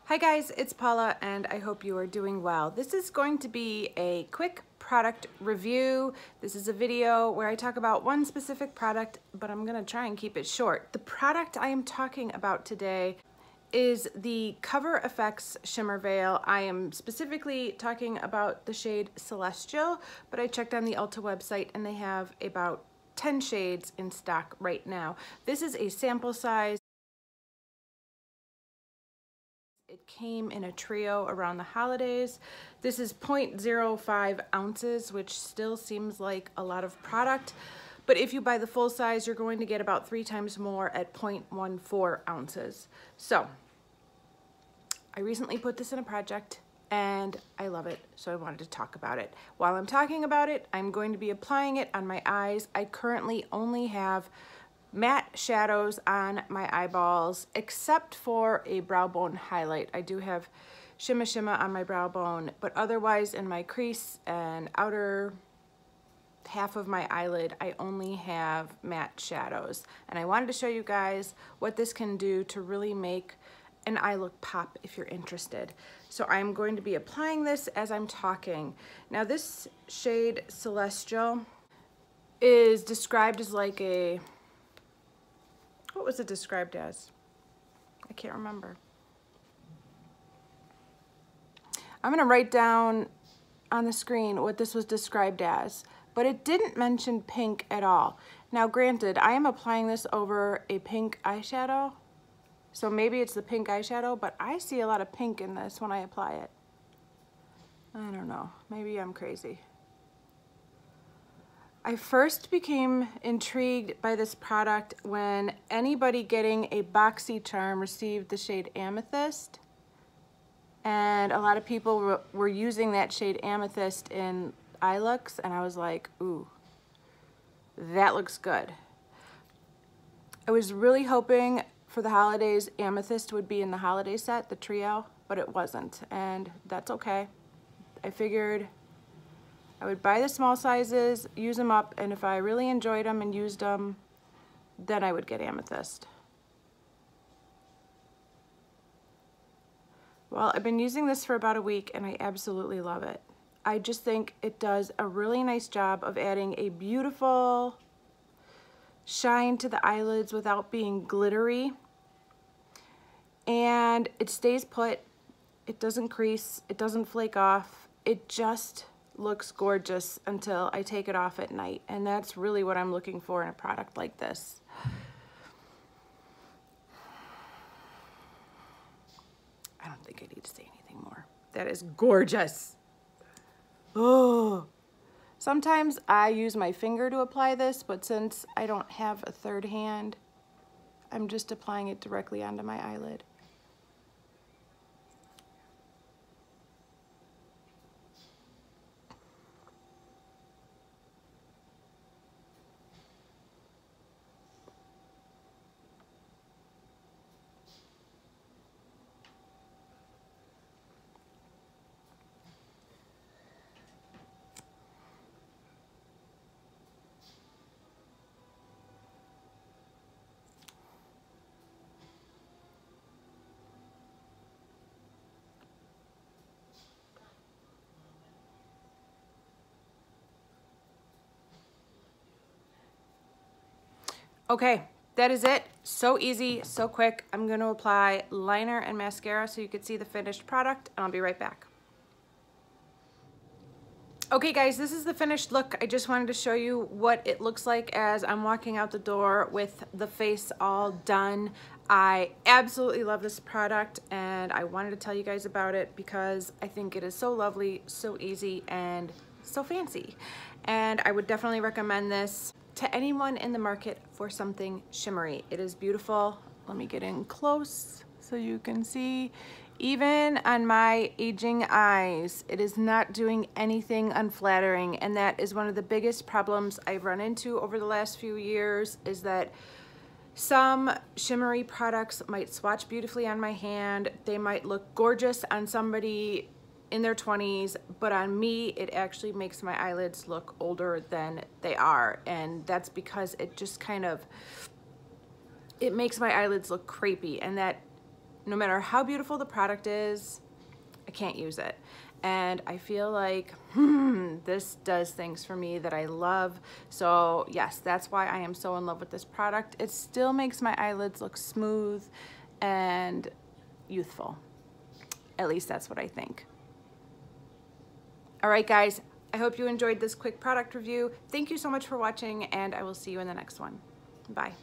Hi guys, it's Paula and I hope you are doing well. This is going to be a quick product review. This is a video where I talk about one specific product, but I'm gonna try and keep it short. The product I am talking about today is the Cover FX Shimmer Veil. I am specifically talking about the shade Celestial, but I checked on the Ulta website and they have about 10 shades in stock right now. This is a sample size. It came in a trio around the holidays. This is 0.05 ounces, which still seems like a lot of product. But if you buy the full size, you're going to get about 3 times more at 0.14 ounces. So I recently put this in a project and I love it, so I wanted to talk about it. While I'm talking about it, I'm going to be applying it on my eyes. I currently only have matte shadows on my eyeballs, except for a brow bone highlight. I do have Shimmer on my brow bone, but otherwise in my crease and outer half of my eyelid, I only have matte shadows. And I wanted to show you guys what this can do to really make an eye look pop if you're interested. So I'm going to be applying this as I'm talking. Now this shade Celestial is described as like a, what was it described as? I can't remember. I'm gonna write down on the screen what this was described as, but it didn't mention pink at all. Now granted, I am applying this over a pink eyeshadow, so maybe it's the pink eyeshadow, but I see a lot of pink in this when I apply it. I don't know, maybe I'm crazy. I first became intrigued by this product when anybody getting a BoxyCharm received the shade Amethyst, and a lot of people were using that shade Amethyst in eye looks, and I was like, ooh, that looks good. I was really hoping for the holidays Amethyst would be in the holiday set, the trio, but it wasn't, and that's okay. I figured I would buy the small sizes, use them up, and if I really enjoyed them and used them, then I would get Amethyst. Well, I've been using this for about a week and I absolutely love it. I just think it does a really nice job of adding a beautiful shine to the eyelids without being glittery. And it stays put, it doesn't crease, it doesn't flake off, it just looks gorgeous until I take it off at night, and that's really what I'm looking for in a product like this. I don't think I need to say anything more. That is gorgeous. Oh, sometimes I use my finger to apply this, but since I don't have a third hand, I'm just applying it directly onto my eyelid. Okay, that is it. So easy, so quick. I'm going to apply liner and mascara so you can see the finished product, and I'll be right back. Okay guys, this is the finished look. I just wanted to show you what it looks like as I'm walking out the door with the face all done. I absolutely love this product and I wanted to tell you guys about it because I think it is so lovely, so easy, and so fancy. And I would definitely recommend this to anyone in the market for something shimmery. It is beautiful. Let me get in close so you can see. Even on my aging eyes, it is not doing anything unflattering, and that is one of the biggest problems I've run into over the last few years, is that some shimmery products might swatch beautifully on my hand. They might look gorgeous on somebody in their 20s, but on me it actually makes my eyelids look older than they are, and that's because it just kind of, it makes my eyelids look crepey, and that no matter how beautiful the product is, I can't use it. And I feel like this does things for me that I love. So yes, that's why I am so in love with this product. It still makes my eyelids look smooth and youthful. At least that's what I think. All right, guys, I hope you enjoyed this quick product review. Thank you so much for watching, and I will see you in the next one. Bye.